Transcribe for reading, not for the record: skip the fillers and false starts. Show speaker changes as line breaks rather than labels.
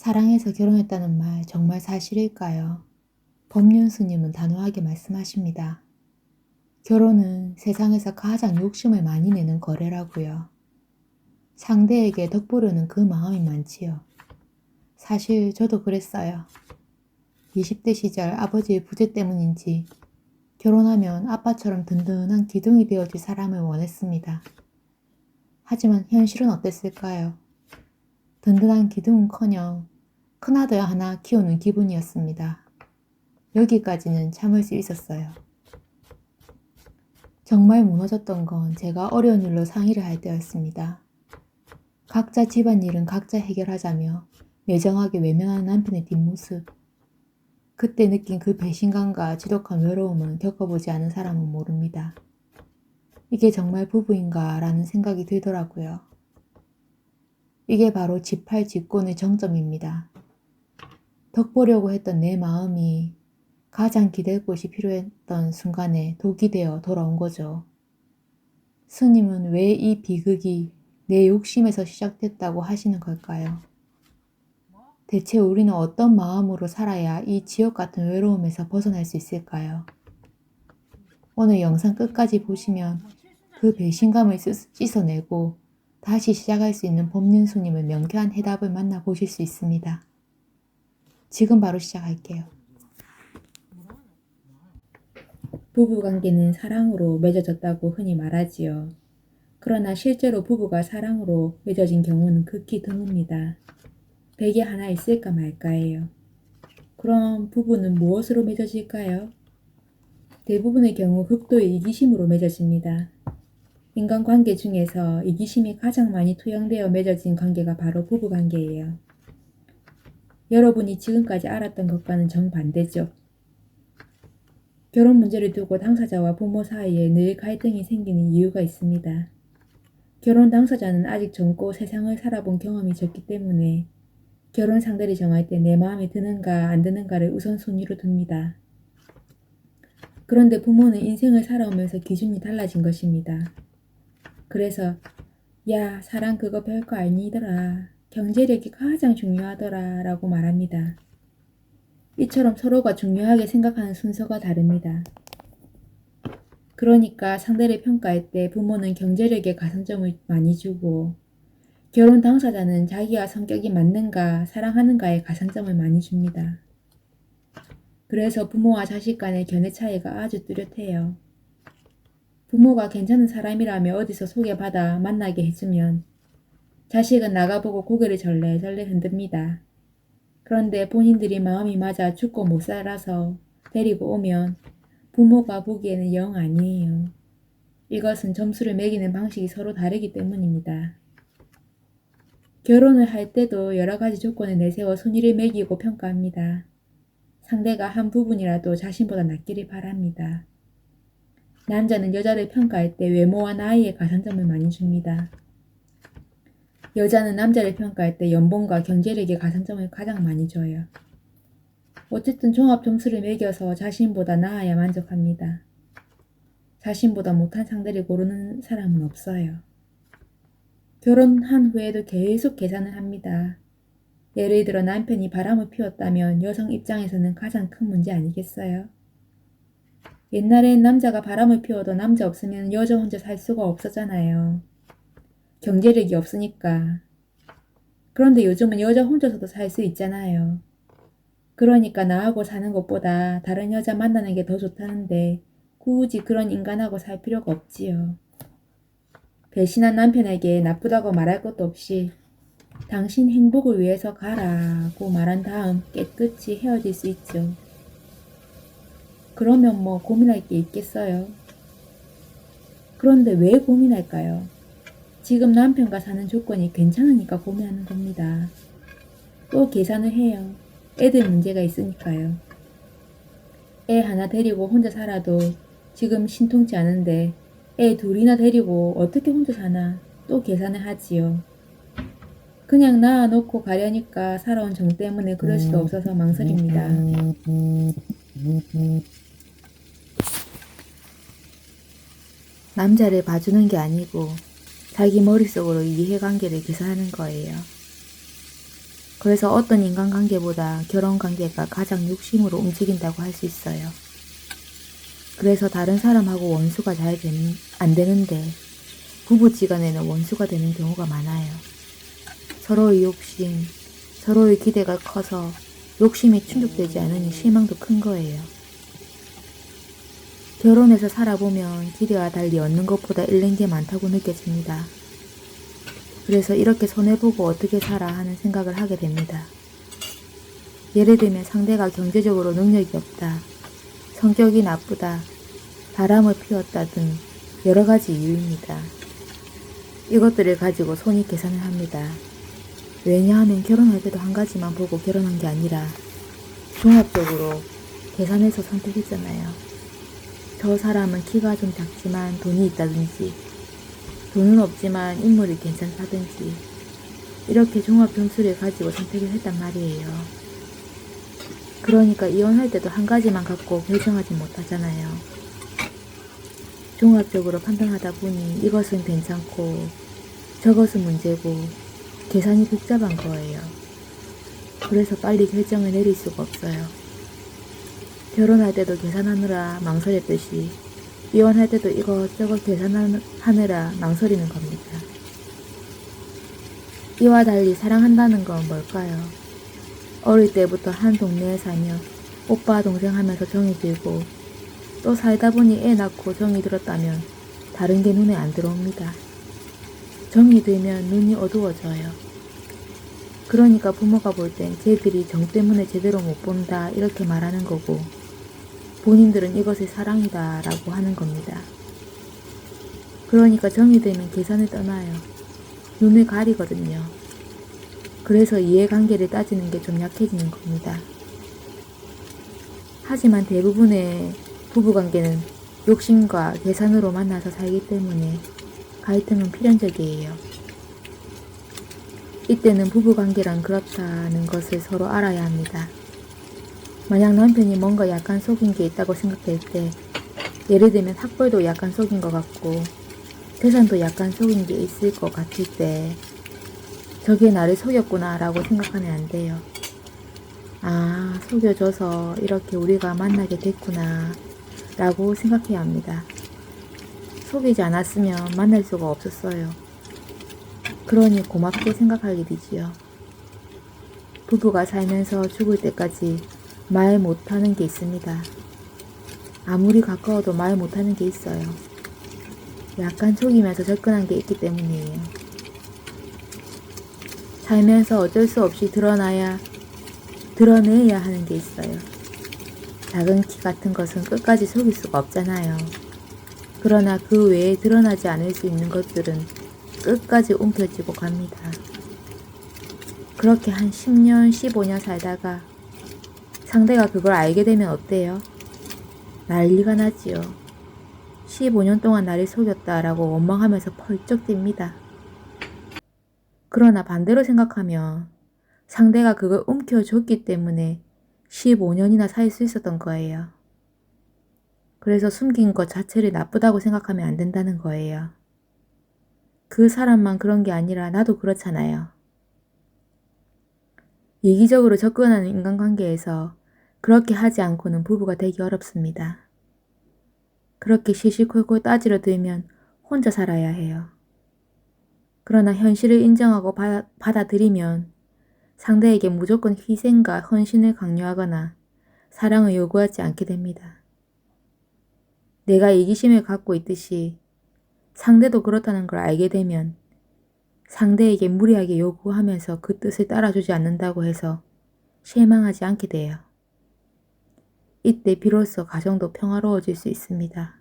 사랑해서 결혼했다는 말 정말 사실일까요? 법륜스님은 단호하게 말씀하십니다. 결혼은 세상에서 가장 욕심을 많이 내는 거래라고요. 상대에게 덕보려는 그 마음이 많지요. 사실 저도 그랬어요. 20대 시절 아버지의 부재 때문인지 결혼하면 아빠처럼 든든한 기둥이 되어줄 사람을 원했습니다. 하지만 현실은 어땠을까요? 든든한 기둥은커녕 큰아들 하나 키우는 기분이었습니다. 여기까지는 참을 수 있었어요. 정말 무너졌던 건 제가 어려운 일로 상의를 할 때였습니다. 각자 집안일은 각자 해결하자며 매정하게 외면하는 남편의 뒷모습. 그때 느낀 그 배신감과 지독한 외로움은 겪어보지 않은 사람은 모릅니다. 이게 정말 부부인가 라는 생각이 들더라고요. 이게 바로 지팔직곤의 정점입니다. 덕보려고 했던 내 마음이 가장 기댈 곳이 필요했던 순간에 독이 되어 돌아온 거죠. 스님은 왜 이 비극이 내 욕심에서 시작됐다고 하시는 걸까요? 대체 우리는 어떤 마음으로 살아야 이 지옥 같은 외로움에서 벗어날 수 있을까요? 오늘 영상 끝까지 보시면 그 배신감을 씻어내고 다시 시작할 수 있는 법륜스님의 명쾌한 해답을 만나보실 수 있습니다. 지금 바로 시작할게요. 부부관계는 사랑으로 맺어졌다고 흔히 말하지요. 그러나 실제로 부부가 사랑으로 맺어진 경우는 극히 드뭅니다. 100에 하나 있을까 말까예요. 그럼 부부는 무엇으로 맺어질까요? 대부분의 경우 극도의 이기심으로 맺어집니다. 인간관계 중에서 이기심이 가장 많이 투영되어 맺어진 관계가 바로 부부관계예요. 여러분이 지금까지 알았던 것과는 정반대죠. 결혼 문제를 두고 당사자와 부모 사이에 늘 갈등이 생기는 이유가 있습니다. 결혼 당사자는 아직 젊고 세상을 살아본 경험이 적기 때문에 결혼 상대를 정할 때 내 마음에 드는가 안 드는가를 우선순위로 둡니다. 그런데 부모는 인생을 살아오면서 기준이 달라진 것입니다. 그래서 야, 사랑 그거 별거 아니더라. 경제력이 가장 중요하더라 라고 말합니다. 이처럼 서로가 중요하게 생각하는 순서가 다릅니다. 그러니까 상대를 평가할 때 부모는 경제력에 가산점을 많이 주고 결혼 당사자는 자기와 성격이 맞는가 사랑하는가에 가산점을 많이 줍니다. 그래서 부모와 자식 간의 견해 차이가 아주 뚜렷해요. 부모가 괜찮은 사람이라며 어디서 소개받아 만나게 해주면 자식은 나가보고 고개를 절레절레 흔듭니다. 그런데 본인들이 마음이 맞아 죽고 못 살아서 데리고 오면 부모가 보기에는 영 아니에요. 이것은 점수를 매기는 방식이 서로 다르기 때문입니다. 결혼을 할 때도 여러 가지 조건을 내세워 순위를 매기고 평가합니다. 상대가 한 부분이라도 자신보다 낫기를 바랍니다. 남자는 여자를 평가할 때 외모와 나이에 가산점을 많이 줍니다. 여자는 남자를 평가할 때 연봉과 경제력에 가산점을 가장 많이 줘요. 어쨌든 종합 점수를 매겨서 자신보다 나아야 만족합니다. 자신보다 못한 상대를 고르는 사람은 없어요. 결혼한 후에도 계속 계산을 합니다. 예를 들어 남편이 바람을 피웠다면 여성 입장에서는 가장 큰 문제 아니겠어요? 옛날엔 남자가 바람을 피워도 남자 없으면 여자 혼자 살 수가 없었잖아요. 경제력이 없으니까. 그런데 요즘은 여자 혼자서도 살 수 있잖아요. 그러니까 나하고 사는 것보다 다른 여자 만나는 게 더 좋다는데 굳이 그런 인간하고 살 필요가 없지요. 배신한 남편에게 나쁘다고 말할 것도 없이 당신 행복을 위해서 가라고 말한 다음 깨끗이 헤어질 수 있죠. 그러면 뭐 고민할 게 있겠어요? 그런데 왜 고민할까요? 지금 남편과 사는 조건이 괜찮으니까 고민하는 겁니다. 또 계산을 해요. 애들 문제가 있으니까요. 애 하나 데리고 혼자 살아도 지금 신통치 않은데 애 둘이나 데리고 어떻게 혼자 사나 또 계산을 하지요. 그냥 낳아놓고 가려니까 살아온 정 때문에 그럴 수도 없어서 망설입니다. 남자를 봐주는 게 아니고 자기 머릿속으로 이해관계를 계산하는 거예요. 그래서 어떤 인간관계보다 결혼관계가 가장 욕심으로 움직인다고 할 수 있어요. 그래서 다른 사람하고 원수가 안 되는데 부부지간에는 원수가 되는 경우가 많아요. 서로의 욕심, 서로의 기대가 커서 욕심이 충족되지 않으니 실망도 큰 거예요. 결혼해서 살아보면 기대와 달리 얻는 것보다 잃는 게 많다고 느껴집니다. 그래서 이렇게 손해보고 어떻게 살아 하는 생각을 하게 됩니다. 예를 들면 상대가 경제적으로 능력이 없다, 성격이 나쁘다, 바람을 피웠다 등 여러 가지 이유입니다. 이것들을 가지고 손이 계산을 합니다. 왜냐하면 결혼할 때도 한 가지만 보고 결혼한 게 아니라 종합적으로 계산해서 선택했잖아요. 저 사람은 키가 좀 작지만 돈이 있다든지, 돈은 없지만 인물이 괜찮다든지, 이렇게 종합 점수를 가지고 선택을 했단 말이에요. 그러니까 이혼할 때도 한 가지만 갖고 결정하지 못하잖아요. 종합적으로 판단하다 보니 이것은 괜찮고 저것은 문제고 계산이 복잡한 거예요. 그래서 빨리 결정을 내릴 수가 없어요. 결혼할 때도 계산하느라 망설였듯이 이혼할 때도 이것저것 계산하느라 망설이는 겁니다. 이와 달리 사랑한다는 건 뭘까요? 어릴 때부터 한 동네에 살며 오빠 동생 하면서 정이 들고 또 살다 보니 애 낳고 정이 들었다면 다른 게 눈에 안 들어옵니다. 정이 들면 눈이 어두워져요. 그러니까 부모가 볼 땐 쟤들이 정 때문에 제대로 못 본다 이렇게 말하는 거고 본인들은 이것을 사랑이다 라고 하는 겁니다. 그러니까 정이 들면 계산을 떠나요. 눈을 가리거든요. 그래서 이해관계를 따지는 게 좀 약해지는 겁니다. 하지만 대부분의 부부관계는 욕심과 계산으로 만나서 살기 때문에 갈등은 필연적이에요. 이때는 부부관계란 그렇다는 것을 서로 알아야 합니다. 만약 남편이 뭔가 약간 속인 게 있다고 생각될 때, 예를 들면 학벌도 약간 속인 것 같고 재산도 약간 속인 게 있을 것 같을 때 저게 나를 속였구나 라고 생각하면 안 돼요. 아, 속여줘서 이렇게 우리가 만나게 됐구나 라고 생각해야 합니다. 속이지 않았으면 만날 수가 없었어요. 그러니 고맙게 생각하게 되지요. 부부가 살면서 죽을 때까지 말 못하는 게 있습니다. 아무리 가까워도 말 못하는 게 있어요. 약간 속이면서 접근한 게 있기 때문이에요. 살면서 어쩔 수 없이 드러내야 하는 게 있어요. 작은 키 같은 것은 끝까지 속일 수가 없잖아요. 그러나 그 외에 드러나지 않을 수 있는 것들은 끝까지 움켜쥐고 갑니다. 그렇게 한 10년, 15년 살다가 상대가 그걸 알게 되면 어때요? 난리가 나지요. 15년 동안 나를 속였다라고 원망하면서 펄쩍 뜁니다. 그러나 반대로 생각하면 상대가 그걸 움켜줬기 때문에 15년이나 살 수 있었던 거예요. 그래서 숨긴 것 자체를 나쁘다고 생각하면 안 된다는 거예요. 그 사람만 그런 게 아니라 나도 그렇잖아요. 이기적으로 접근하는 인간관계에서 그렇게 하지 않고는 부부가 되기 어렵습니다. 그렇게 시시콜콜 따지러 들면 혼자 살아야 해요. 그러나 현실을 인정하고 받아들이면 상대에게 무조건 희생과 헌신을 강요하거나 사랑을 요구하지 않게 됩니다. 내가 이기심을 갖고 있듯이 상대도 그렇다는 걸 알게 되면 상대에게 무리하게 요구하면서 그 뜻을 따라주지 않는다고 해서 실망하지 않게 돼요. 이때 비로소 가정도 평화로워질 수 있습니다.